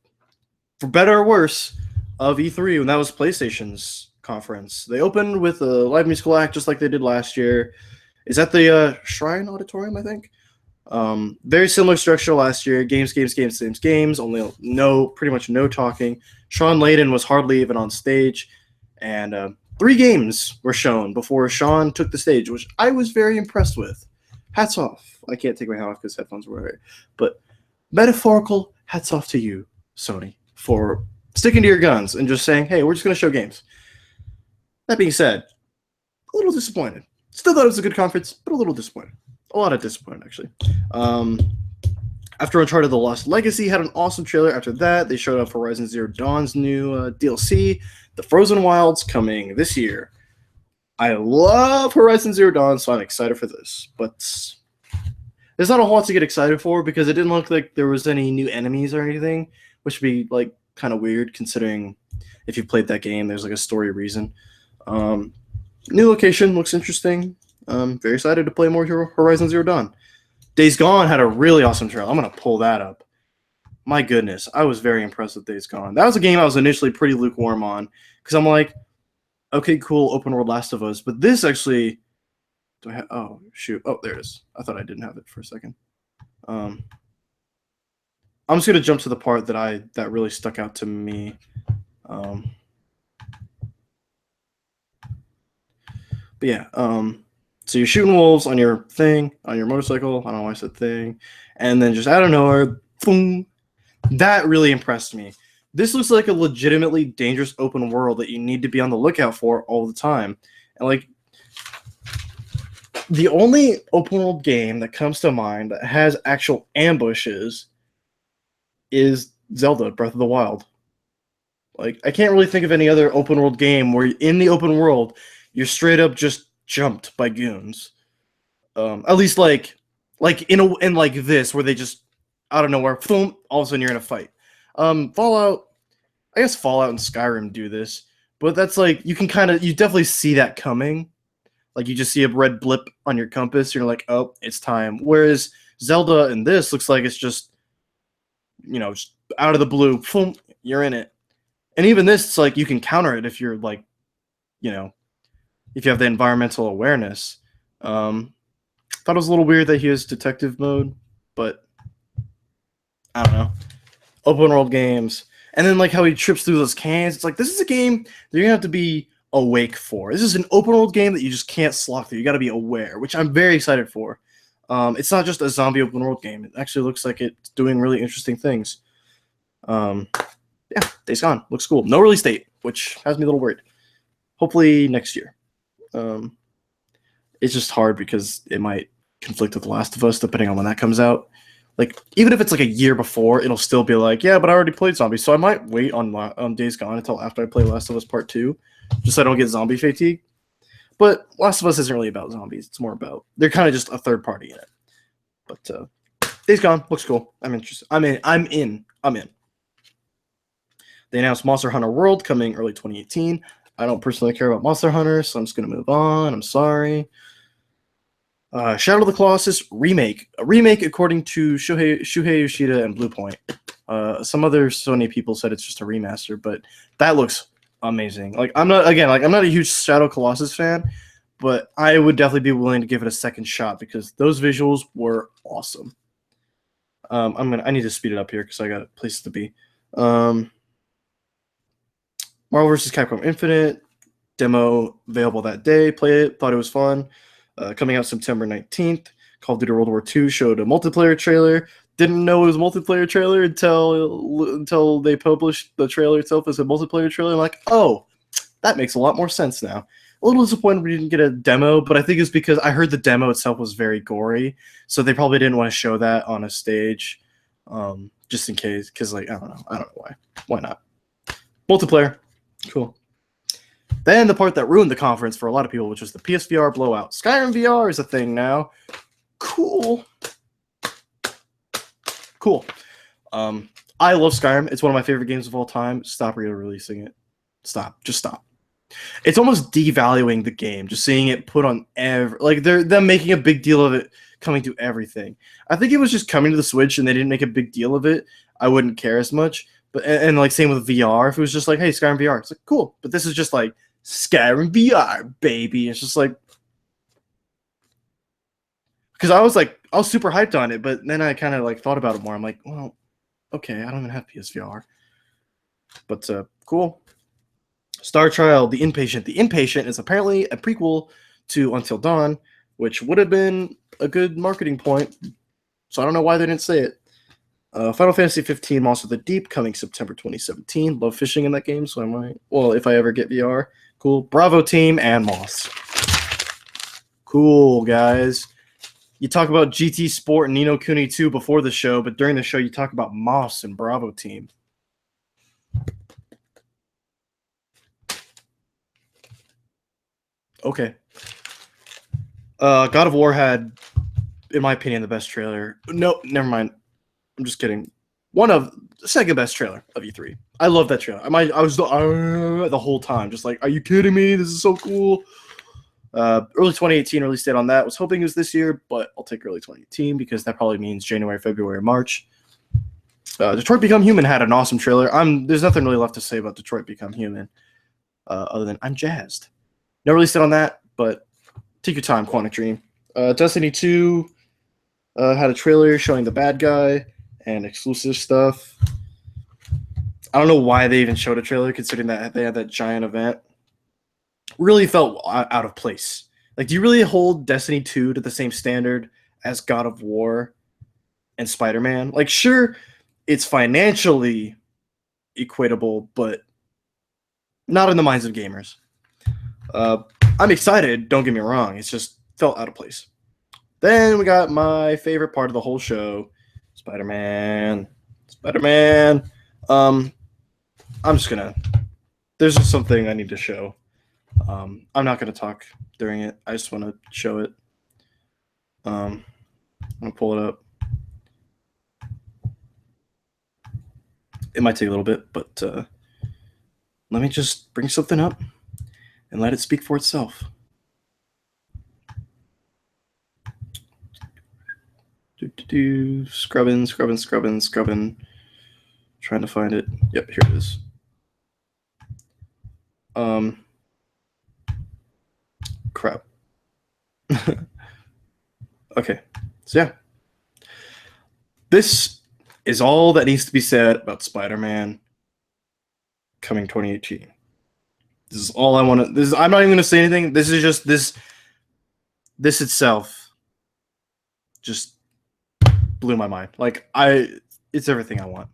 Speaker 1: for better or worse, of E3, and that was PlayStation's conference. They opened with a live musical act just like they did last year. Is that the Shrine Auditorium, I think? Very similar structure last year. Games, only pretty much no talking. Sean Layden was hardly even on stage, and 3 games were shown before Sean took the stage, which I was very impressed with. Hats off. I can't take my hat off because headphones were right. But metaphorical hats off to you, Sony, for sticking to your guns and just saying, hey, we're just going to show games. That being said, a little disappointed. Still thought it was a good conference, but a little disappointed. A lot of disappointment, actually. After Uncharted The Lost Legacy had an awesome trailer. After that, they showed off Horizon Zero Dawn's new DLC, The Frozen Wilds, coming this year. I love Horizon Zero Dawn, so I'm excited for this. But there's not a whole lot to get excited for because it didn't look like there was any new enemies or anything, which would be like kind of weird considering if you played that game, there's like a story reason. New location looks interesting. Very excited to play more Horizon Zero Dawn. Days Gone had a really awesome trailer. I'm going to pull that up. My goodness, I was very impressed with Days Gone. That was a game I was initially pretty lukewarm on because I'm like, okay, cool, open world Last of Us. But this actually, do I have? Oh shoot! Oh, there it is. I thought I didn't have it for a second. I'm just gonna jump to the part that really stuck out to me. But yeah, so you're shooting wolves on your motorcycle. I don't know why I said thing, and then just out of nowhere, boom. That really impressed me. This looks like a legitimately dangerous open world that you need to be on the lookout for all the time. And like, the only open world game that comes to mind that has actual ambushes is Zelda Breath of the Wild. Like, I can't really think of any other open world game where in the open world you're straight up just jumped by goons. At least like in like this, where they just out of nowhere, boom, all of a sudden you're in a fight. Fallout, I guess Fallout and Skyrim do this, but that's like you definitely see that coming. Like you just see a red blip on your compass, you're like, oh, it's time. Whereas Zelda and this looks like it's just, just out of the blue, boom, you're in it. And even this, it's like you can counter it if you're like, if you have the environmental awareness. Thought it was a little weird that he has detective mode, but I don't know. Open world games. And then like how he trips through those cans. It's like, this is a game that you're going to have to be awake for. This is an open world game that you just can't slog through. You got to be aware, which I'm very excited for. It's not just a zombie open world game. It actually looks like it's doing really interesting things. Yeah, Days Gone. Looks cool. No release date, which has me a little worried. Hopefully next year. It's just hard because it might conflict with The Last of Us depending on when that comes out. Like, even if it's like a year before, it'll still be like, yeah, but I already played zombies, so I might wait on Days Gone until after I play Last of Us Part 2, just so I don't get zombie fatigue. But Last of Us isn't really about zombies. It's more about, they're kind of just a third party in it. But Days Gone looks cool. I'm interested. I'm in. They announced Monster Hunter World coming early 2018. I don't personally care about Monster Hunter, so I'm just going to move on. I'm sorry. Shadow of the Colossus remake, a remake according to Shuhei Yoshida and Bluepoint. Some other Sony people said it's just a remaster, but that looks amazing. Like I'm not a huge Shadow Colossus fan, but I would definitely be willing to give it a second shot because those visuals were awesome. I need to speed it up here because I got places to be. Marvel vs. Capcom Infinite demo available that day. Played it, thought it was fun. Coming out September 19th. Call of Duty World War II showed a multiplayer trailer. Didn't know it was a multiplayer trailer until they published the trailer itself as a multiplayer trailer. I'm like, oh, that makes a lot more sense now. A little disappointed we didn't get a demo, but I think it's because I heard the demo itself was very gory, so they probably didn't want to show that on a stage, just in case. Because I don't know why. Why not? Multiplayer, cool. Then the part that ruined the conference for a lot of people, which was the PSVR blowout. Skyrim VR is a thing now. Cool. I love Skyrim. It's one of my favorite games of all time. Stop re-releasing it. Stop. Just stop. It's almost devaluing the game, just seeing it put on they're them making a big deal of it coming to everything. I think it was just coming to the Switch and they didn't make a big deal of it. I wouldn't care as much. But and like same with VR, if it was just like, hey, Skyrim VR, it's like cool. But this is just like Skyrim VR, baby. It's just like because I was super hyped on it, but then I kind of like thought about it more. I'm like, well, okay, I don't even have PSVR, but cool. Star Trial, The Inpatient. The Inpatient is apparently a prequel to Until Dawn, which would have been a good marketing point. So I don't know why they didn't say it. Final Fantasy 15 Monster of the Deep coming September 2017. Love fishing in that game, so I might. Well, if I ever get VR, cool. Bravo Team and Moss. Cool, guys. You talk about GT Sport and Nino Kuni 2 before the show, but during the show you talk about Moss and Bravo Team. Okay. God of War had, in my opinion, the best trailer. No, never mind. I'm just kidding. One of the second best trailer of E3. I love that trailer. I was the whole time, just like, are you kidding me? This is so cool. Early 2018 release date on that. Was hoping it was this year, but I'll take early 2018 because that probably means January, February, March. Detroit Become Human had an awesome trailer. There's nothing really left to say about Detroit Become Human, other than I'm jazzed. No release date on that, but take your time, Quantic Dream. Destiny 2 had a trailer showing the bad guy and exclusive stuff. I don't know why they even showed a trailer, considering that they had that giant event. Really felt out of place. Like, do you really hold Destiny 2 to the same standard as God of War and Spider-Man? Like, sure, it's financially equatable, but not in the minds of gamers. I'm excited, don't get me wrong. It's just felt out of place. Then we got my favorite part of the whole show, Spider-Man. I'm just gonna. There's just something I need to show. I'm not gonna talk during it. I just want to show it. I'm gonna pull it up. It might take a little bit, but let me just bring something up and let it speak for itself. Scrubbing. Trying to find it. Yep, here it is. Crap. Okay, so yeah. This is all that needs to be said about Spider-Man coming 2018. This is all I want to. I'm not even going to say anything. This is just this. This itself just blew my mind. Like it's everything I want.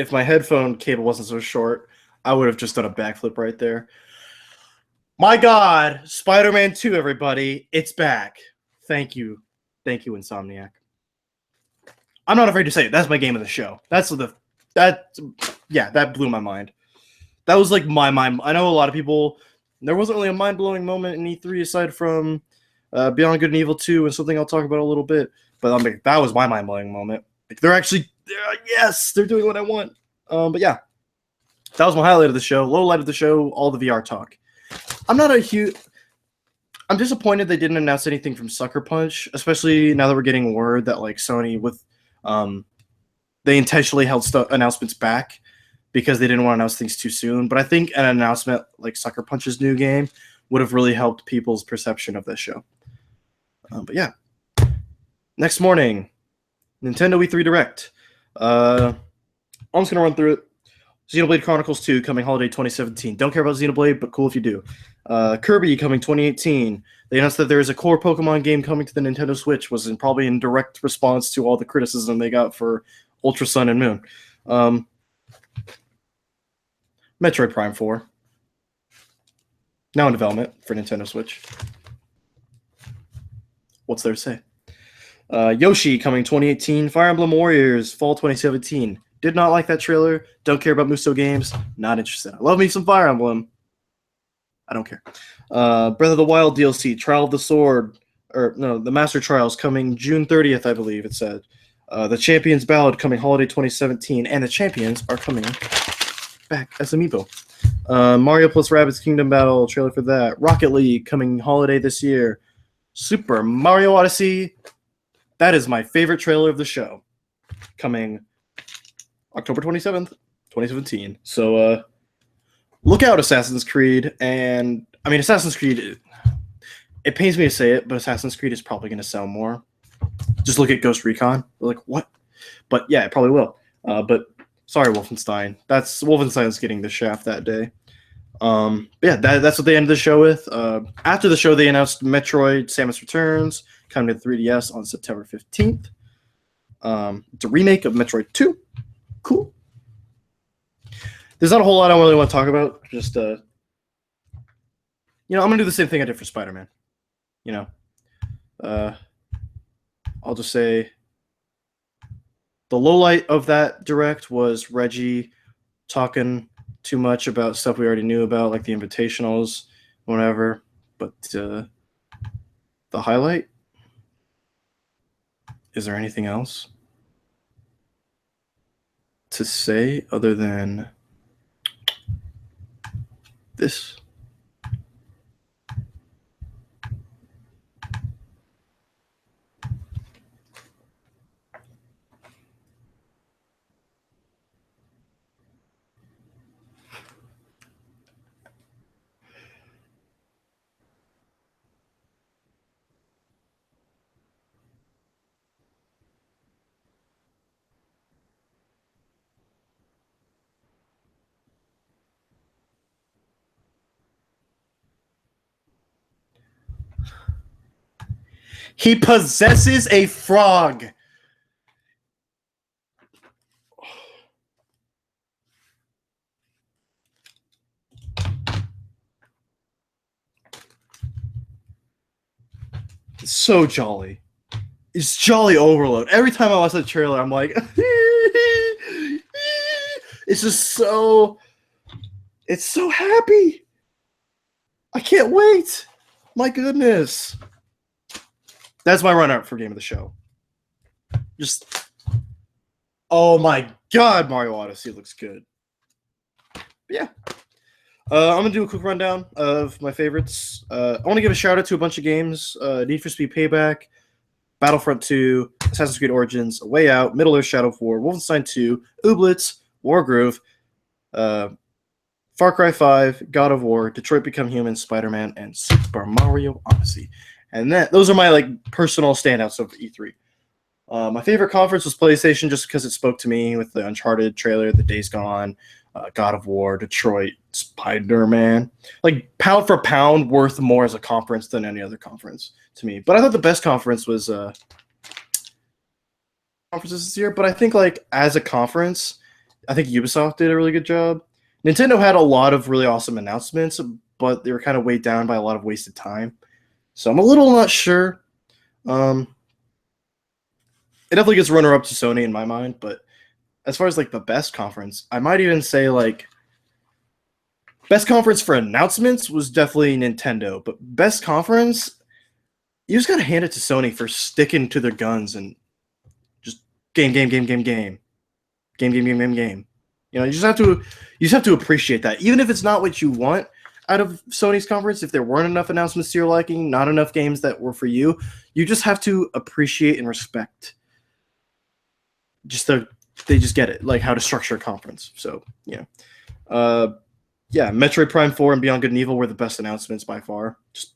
Speaker 1: if my headphone cable wasn't so short, I would have just done a backflip right there. My God, Spider-Man 2, everybody, it's back. Thank you, Insomniac. I'm not afraid to say it. That's my game of the show. That blew my mind. That was like my mind. I know a lot of people. There wasn't really a mind-blowing moment in E3 aside from Beyond Good and Evil 2 and something I'll talk about a little bit. But I'm like, that was my mind-blowing moment. Like yes, they're doing what I want. But yeah, that was my highlight of the show. Low light of the show, all the VR talk. I'm disappointed they didn't announce anything from Sucker Punch, especially now that we're getting word that like Sony they intentionally held announcements back because they didn't want to announce things too soon. But I think an announcement like Sucker Punch's new game would have really helped people's perception of this show. But yeah, next morning, Nintendo E3 Direct. I'm just gonna run through it. Xenoblade Chronicles 2 coming holiday 2017. Don't care about Xenoblade, but cool if you do. Kirby coming 2018. They announced that there is a core Pokemon game coming to the Nintendo Switch, probably in direct response to all the criticism they got for Ultra Sun and Moon. Metroid Prime 4. Now in development for Nintendo Switch. What's there to say? Yoshi coming 2018. Fire Emblem Warriors fall 2017. Did not like that trailer. Don't care about Muso games. Not interested. I love me some Fire Emblem. I don't care. Breath of the Wild DLC, Trial of the Sword, the Master Trials coming June 30th, I believe it said. The Champions Ballad coming holiday 2017, and the Champions are coming back as Amiibo. Mario plus Rabbids Kingdom Battle, trailer for that. Rocket League coming holiday this year. Super Mario Odyssey. That is my favorite trailer of the show. Coming October 27th, 2017. So look out, Assassin's Creed. And I mean, Assassin's Creed, it pains me to say it, but Assassin's Creed is probably going to sell more. Just look at Ghost Recon. We're like, what? But yeah, it probably will. But sorry, Wolfenstein. Wolfenstein's getting the shaft that day. Yeah, that's what they ended the show with. After the show, they announced Metroid Samus Returns coming to 3DS on September 15th. It's a remake of Metroid 2. Cool. There's not a whole lot I really want to talk about. Just, I'm going to do the same thing I did for Spider-Man. I'll just say the low light of that direct was Reggie talking too much about stuff we already knew about, like the invitationals, whatever. But the highlight? Is there anything else to say other than this? He possesses a frog. It's so jolly. It's jolly overload. Every time I watch that trailer, I'm like, it's just so, it's so happy. I can't wait. My goodness. That's my run-up for game of the show. Just, oh my God, Mario Odyssey looks good. But yeah. I'm going to do a quick rundown of my favorites. I want to give a shout-out to a bunch of games. Need for Speed Payback, Battlefront 2, Assassin's Creed Origins, A Way Out, Middle-earth: Shadow of War, Wolfenstein 2, Ooblets, Wargroove, Far Cry 5, God of War, Detroit Become Human, Spider-Man, and Super Mario Odyssey. And those are my personal standouts of E3. My favorite conference was PlayStation just because it spoke to me with the Uncharted trailer, the Days Gone, God of War, Detroit, Spider-Man. Pound for pound, worth more as a conference than any other conference to me. But I thought the best conference was conferences this year. But I think as a conference, I think Ubisoft did a really good job. Nintendo had a lot of really awesome announcements, but they were kind of weighed down by a lot of wasted time. So I'm a little not sure. Um, it definitely gets runner up to Sony in my mind, but as far as like the best conference, I might even say like best conference for announcements was definitely Nintendo, but best conference, you just gotta hand it to Sony for sticking to their guns and just game, game, game, game, game, game, game, game, game, game. You know, you just have to appreciate that, even if it's not what you want out of Sony's conference. If there weren't enough announcements to your liking, not enough games that were for you, you just have to appreciate and respect. Just they just get it, like how to structure a conference. So yeah, Metroid Prime 4 and Beyond Good and Evil were the best announcements by far. Just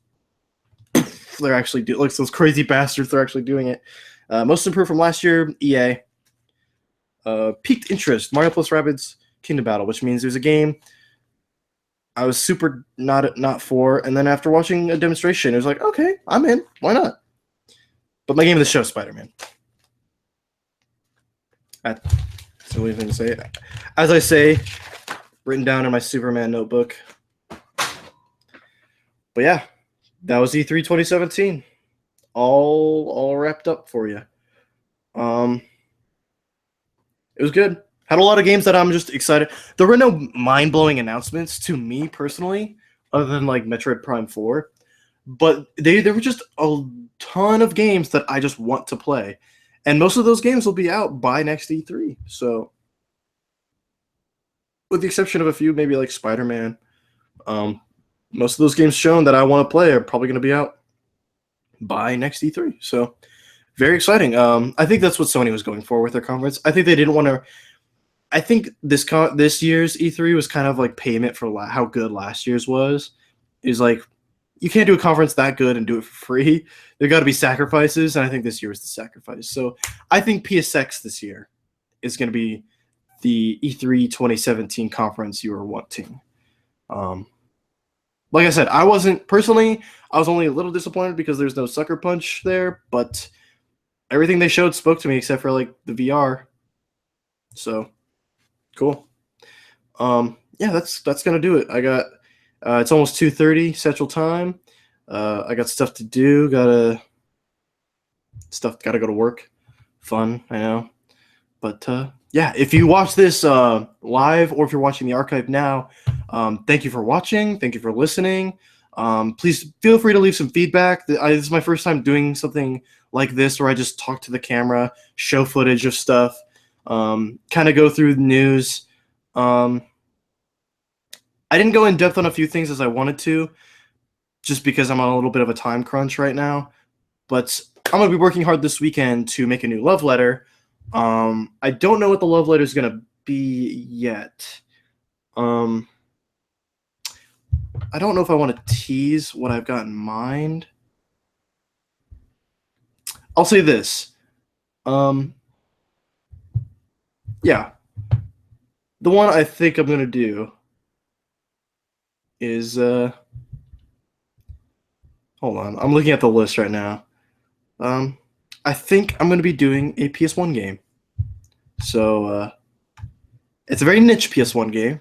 Speaker 1: they're actually like those crazy bastards. They're actually doing it. Most improved from last year, EA. Peaked interest, Mario plus Rabbids Kingdom Battle, which means there's a game I was super not for, and then after watching a demonstration, it was like, okay, I'm in. Why not? But my game of the show, Spider-Man. That's the only thing to say. As I say, written down in my Superman notebook. But yeah, that was E3 2017. All wrapped up for you. It was good. Had a lot of games that I'm just excited. There were no mind-blowing announcements to me personally, other than like Metroid Prime 4. But there were just a ton of games that I just want to play. And most of those games will be out by next E3. So with the exception of a few, maybe like Spider-Man, most of those games shown that I want to play are probably going to be out by next E3. So very exciting. I think that's what Sony was going for with their conference. I think they didn't want to. I think this year's E3 was kind of like payment for how good last year's was. Is like you can't do a conference that good and do it for free. There got to be sacrifices, and I think this year was the sacrifice. So I think PSX this year is going to be the E3 2017 conference you were wanting. Like I said, I was only a little disappointed because there's no Sucker Punch there, but everything they showed spoke to me except for like the VR. So cool. Yeah, that's gonna do it. I got it's almost 2:30 Central Time. I got stuff to do. Gotta go to work. Fun, I know. But yeah, if you watch this live or if you're watching the archive now, thank you for watching. Thank you for listening. Please feel free to leave some feedback. This is my first time doing something like this where I just talk to the camera, show footage of stuff, kind of go through the news. I didn't go in depth on a few things as I wanted to, just because I'm on a little bit of a time crunch right now. But I'm going to be working hard this weekend to make a new love letter. I don't know what the love letter is going to be yet. I don't know if I want to tease what I've got in mind. I'll say this. Yeah. The one I think I'm going to do is hold on. I'm looking at the list right now. I think I'm going to be doing a PS1 game. So it's a very niche PS1 game.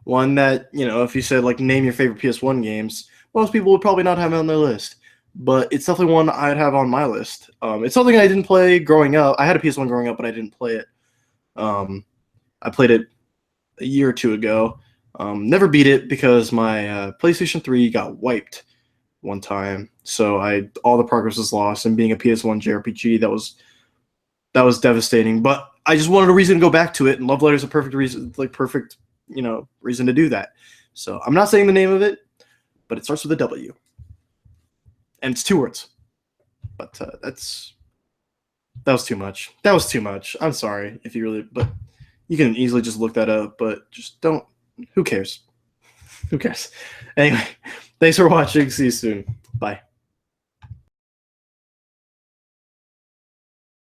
Speaker 1: One that, if you said, like, name your favorite PS1 games, most people would probably not have it on their list. But it's definitely one I'd have on my list. It's something I didn't play growing up. I had a PS1 growing up, but I didn't play it. I played it a year or two ago. Never beat it because my PlayStation 3 got wiped one time. So all the progress was lost. And being a PS1 JRPG, that was devastating. But I just wanted a reason to go back to it, and Love Letter is a perfect reason, reason to do that. So I'm not saying the name of it, but it starts with a W, and it's 2 words. But that was too much. That was too much. I'm sorry if you really, but you can easily just look that up. But just don't. Who cares? Who cares? Anyway, thanks for watching. See you soon. Bye.